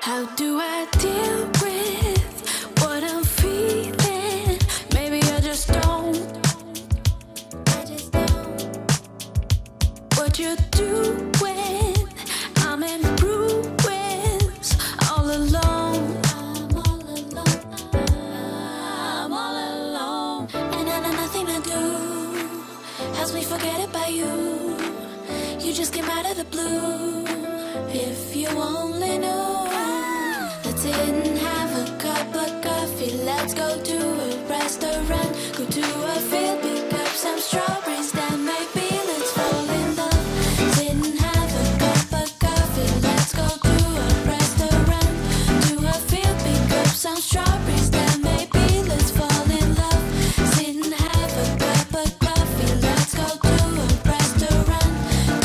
How do I deal with what I'm feeling? Maybe I just don't. What you do when I'm in ruins, all alone. I'm all alone. I'm all alone. And I know nothing I do helps me forget about you. You just came out of the blue. If you only knew. Let's sit and have a cup of coffee. Let's go to a restaurant. Go to a field, pick up some strawberries. Then maybe let's fall in love. Sit and have a cup of coffee. Let's go to a restaurant. To a field, pick up some strawberries. Then maybe let's fall in love. Sit and have a cup of coffee. Let's go to a restaurant.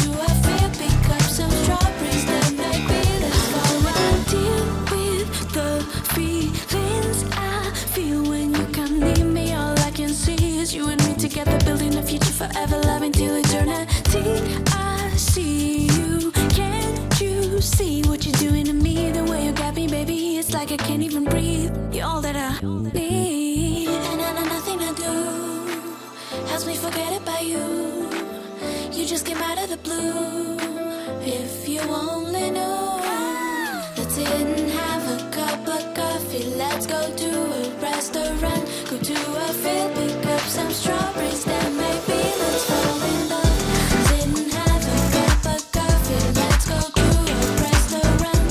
To a field, pick up some strawberries. Then maybe let's fall in love. Deal with the feelings I feel when you can't leave me. All I can see is you and me together, building a future forever, loving till eternity. I see you, can't you see what you're doing to me? The way you got me, baby, it's like I can't even breathe. You're all that I need. And I know nothing I do helps me forget about you. You just came out of the blue. If you only knew. Let's sit and have a cup of coffee. Let's go to a restaurant. Go to a field, pick up some strawberries. Then maybe let's fall in love. Sit and have a cup of coffee. Let's go to a restaurant.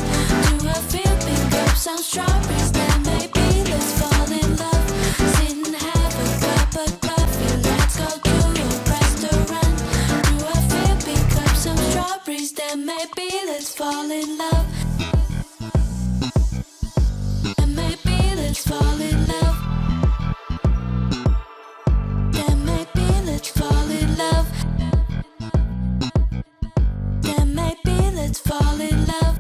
To a field, pick up some strawberries. Then maybe let's fall in love. Sit and have a cup of coffee. Let's go to a restaurant. To a field, pick up some strawberries. Then maybe let's fall in love. And maybe let's fall in love. Then maybe let's fall in love. Then maybe let's fall in love.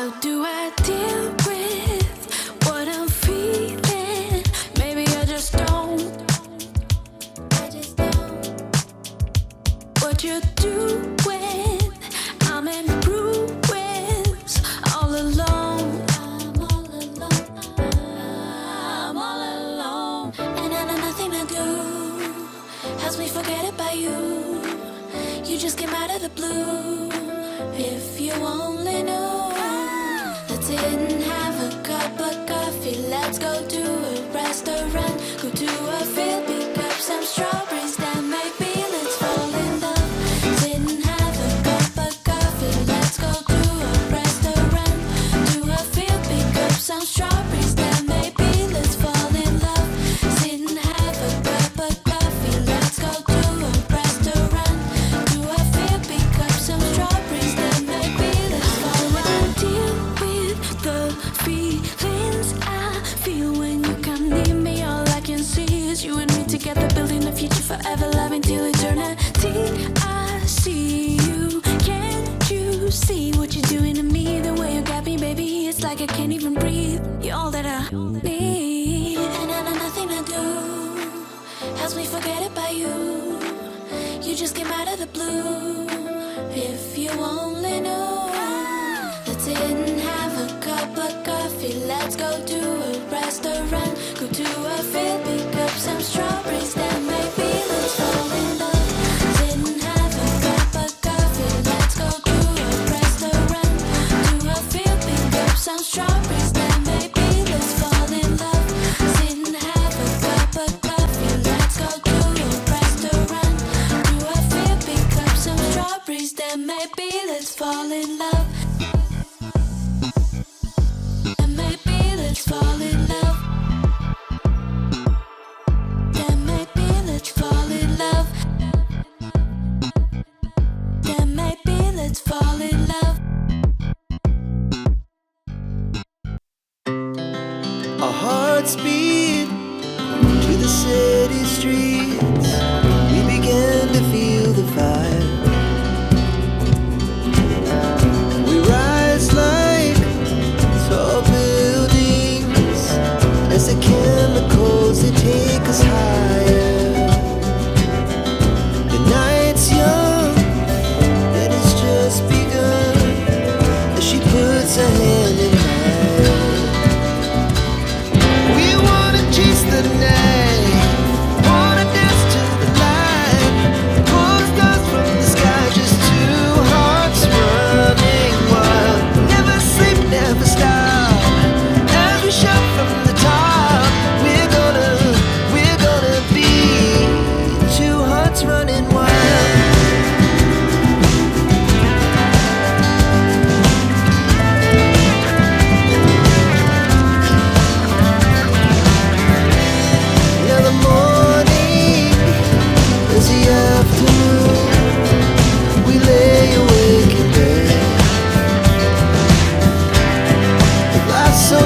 How do I deal with what I'm feeling? Maybe I just don't. What you do when I'm in ruins, all alone. I'm all alone. I'm all alone. And nothing I do helps me forget about you. You just came out of the blue. If you only knew, let's sit and have a cup of coffee. Let's go to a restaurant, go to a field, pick up some strawberries, then maybe let's fall in love. Sit and have a cup of coffee. Let's go to a restaurant, to a field, pick up some strawberries, then maybe let's fall in love. Sit and have a cup of coffee. Let's go to a restaurant, to a field, pick up some strawberries, then maybe let's fall in love. Deal with the feelings I feel when you come near me. All I can see is you and me together, building a future forever, loving till eternity. I see you, can't you see what you're doing to me? The way you got me, baby, it's like I can't even breathe. You're all that I need, and nothing I do helps me forget about you. You just came out of the blue. If you only knew, let's sit and have a cup of coffee. Let's go to a restaurant, go to a field, pick up some strawberries, then maybe let's fall in love. Sit and have a cup of coffee. Let's go to a restaurant, to a field, pick up some strawberries, then maybe let's fall in love. Sit and have a cup of coffee. Let's go to a restaurant, to a field, pick up some strawberries, then maybe let's fall in love. And maybe let's fall in love. Then maybe let's fall in love. Then maybe let's fall in love. Our hearts beat to the city streets. We began to feel the fire. We rise like tall buildings as the chemicals they take us higher. The night's young and it's just begun as she puts her hand in mine. We wanna chase the night, wanna dance to the light, pull stars from the sky, just two hearts running wild. Never sleep, never stop, as we shout from the top. We're gonna be two hearts running wild. Now the morning is the afternoon. We lay awake in bed. Life's so